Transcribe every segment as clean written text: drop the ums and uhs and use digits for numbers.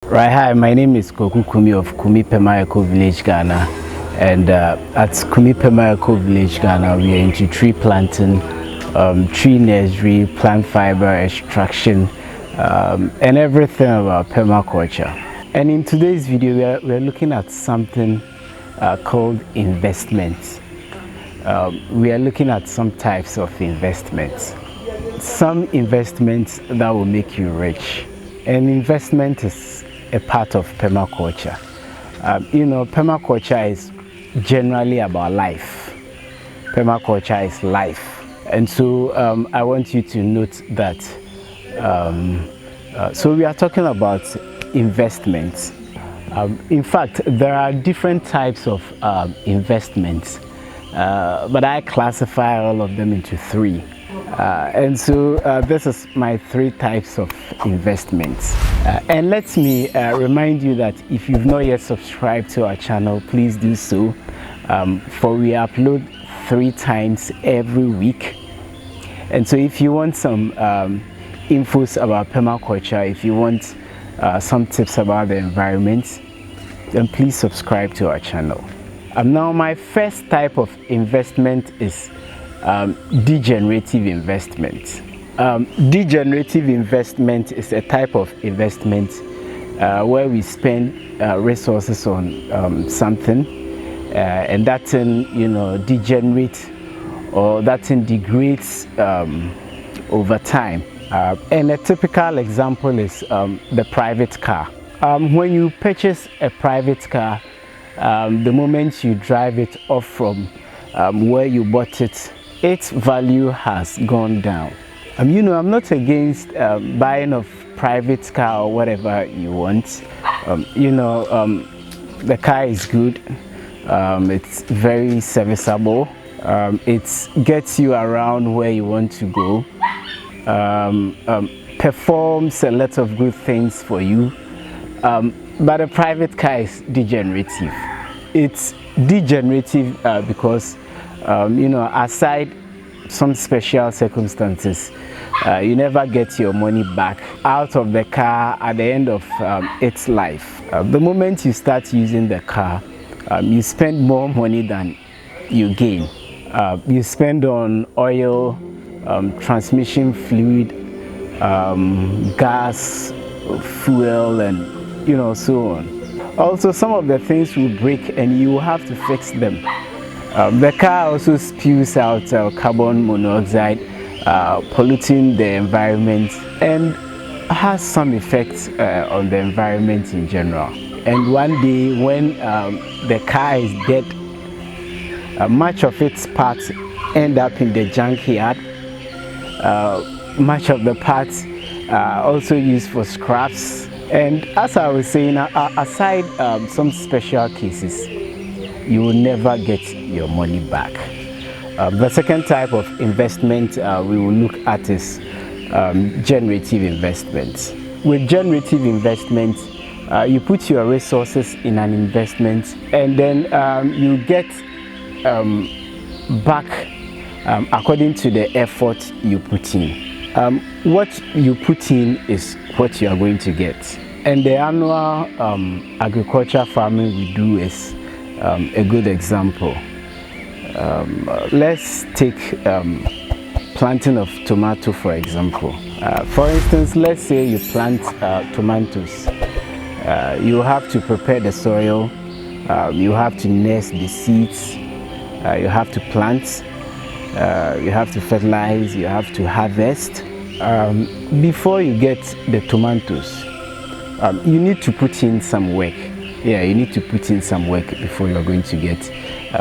Right, hi, my name is Kumi of Kumi Perma Ecovillage, Ghana. And at Kumi Perma Ecovillage, Ghana, we are into tree planting, tree nursery, plant fiber extraction, and everything about permaculture. And in today's video, we are looking at something called investments. We are looking at some types of investments. Some investments that will make you rich. An investment is a part of permaculture. Permaculture is generally about life. Permaculture is life. And so I want you to note that. So we are talking about investments. In fact, there are different types of investments, but I classify all of them into three. And so this is my three types of investments. And let me remind you that if you've not yet subscribed to our channel, please do so, for we upload 3 times every week. And so if you want some infos about permaculture, if you want some tips about the environment, then please subscribe to our channel. Now my first type of investment is degenerative investment. Degenerative investment is a type of investment where we spend resources on something, and that thing, degenerate, or that thing degrades over time. And a typical example is the private car. When you purchase a private car, the moment you drive it off from where you bought it, its value has gone down. I'm not against buying a private car or whatever you want. The car is good. It's very serviceable. It gets you around where you want to go. Performs a lot of good things for you. But a private car is degenerative. It's degenerative because aside some special circumstances, you never get your money back out of the car at the end of its life. The moment you start using the car, you spend more money than you gain. You spend on oil, transmission fluid, gas, fuel, and so on. Also, some of the things will break and you will have to fix them. The car also spews out carbon monoxide, polluting the environment, and has some effects on the environment in general. And one day when the car is dead, much of its parts end up in the junkyard. Much of the parts are also used for scraps. And as I was saying, aside some special cases, you will never get your money back. The second type of investment we will look at is generative investments. With generative investment, you put your resources in an investment, and then you get back according to the effort you put in. What you put in is what you are going to get. And the annual agriculture farming we do is a good example. Let's take planting of tomato, for example. For instance, let's say you plant tomatoes. You have to prepare the soil, you have to nurse the seeds, you have to plant, you have to fertilize, you have to harvest. Before you get the tomatoes, you need to put in some work. Yeah, you need to put in some work before you're going to get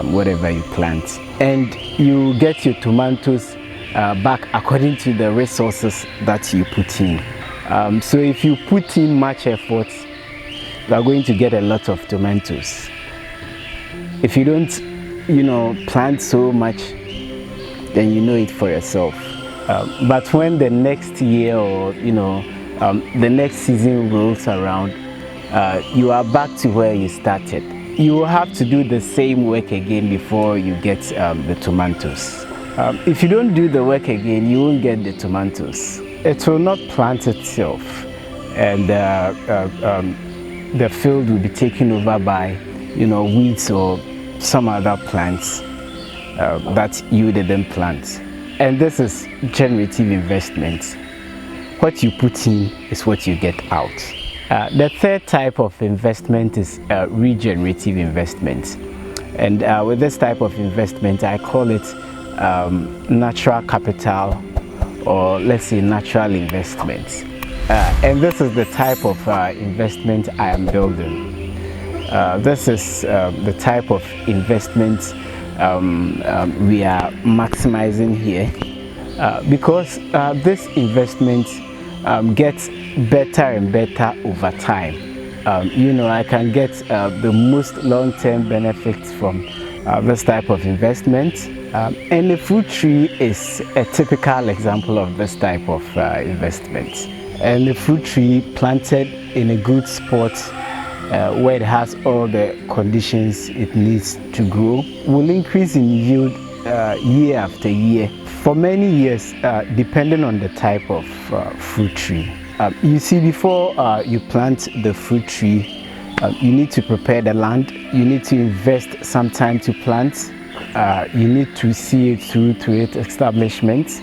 whatever you plant. And you get your tomatoes back according to the resources that you put in. So if you put in much effort, you are going to get a lot of tomatoes. If you don't, plant so much, then you know it for yourself. But when the next year or, the next season rolls around, you are back to where you started. You will have to do the same work again before you get the tomatoes. If you don't do the work again, you won't get the tomatoes. It will not plant itself. And the field will be taken over by, weeds or some other plants that you didn't plant. And this is generative investment. What you put in is what you get out. The third type of investment is regenerative investment. And with this type of investment, I call it natural capital, or let's say natural investments. And this is the type of investment I am building. This is the type of investment we are maximizing here, because this investment gets better and better over time. I can get the most long-term benefits from this type of investment. And the fruit tree is a typical example of this type of investment. And the fruit tree planted in a good spot where it has all the conditions it needs to grow will increase in yield year after year for many years, depending on the type of fruit tree. You see, before you plant the fruit tree, you need to prepare the land, you need to invest some time to plant, you need to see it through to its establishment,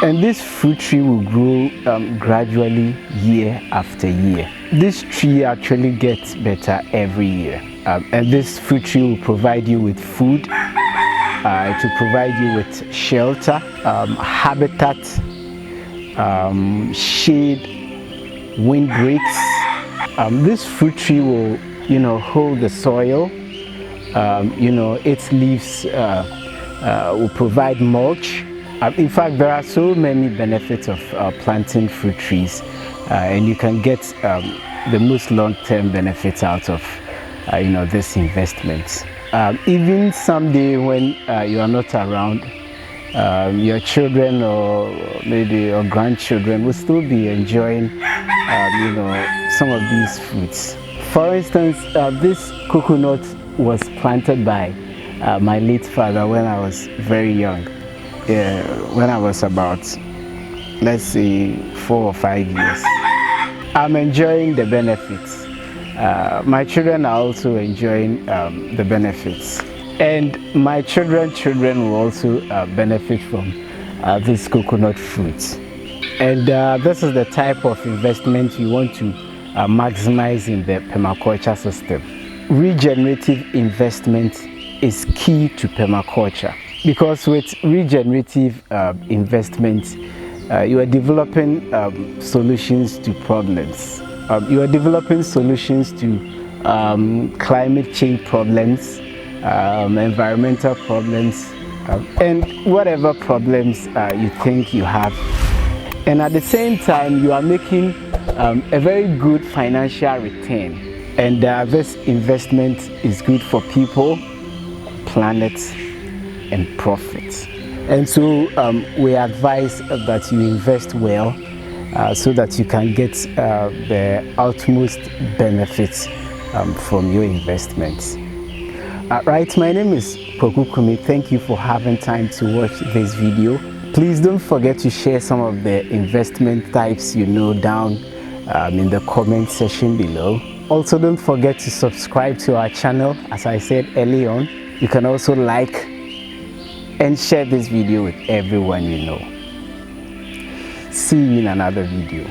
and this fruit tree will grow gradually year after year. This tree actually gets better every year, and this fruit tree will provide you with food, it will provide you with shelter, habitat, shade, windbreaks. This fruit tree will, hold the soil. Its leaves will provide mulch. In fact, there are so many benefits of planting fruit trees, and you can get the most long-term benefits out of, this investment. Even someday when you are not around, your children or maybe your grandchildren will still be enjoying, some of these fruits. For instance, this coconut was planted by my late father when I was very young. When I was about, let's say, 4 or 5 years. I'm enjoying the benefits. My children are also enjoying the benefits. And my children will also benefit from this coconut fruit. And this is the type of investment you want to maximize in the permaculture system. Regenerative investment is key to permaculture, because with regenerative investment, you are developing solutions to problems. You are developing solutions to climate change problems, environmental problems, and whatever problems you think you have. And at the same time, you are making a very good financial return. And this investment is good for people, planet, and profit. And so we advise that you invest well so that you can get the utmost benefits from your investments. Right, my name is Kumi. Thank you for having time to watch this video. Please don't forget to share some of the investment types down in the comment section below. Also, don't forget to subscribe to our channel. As I said early on, you can also like and share this video with everyone you know. See you in another video.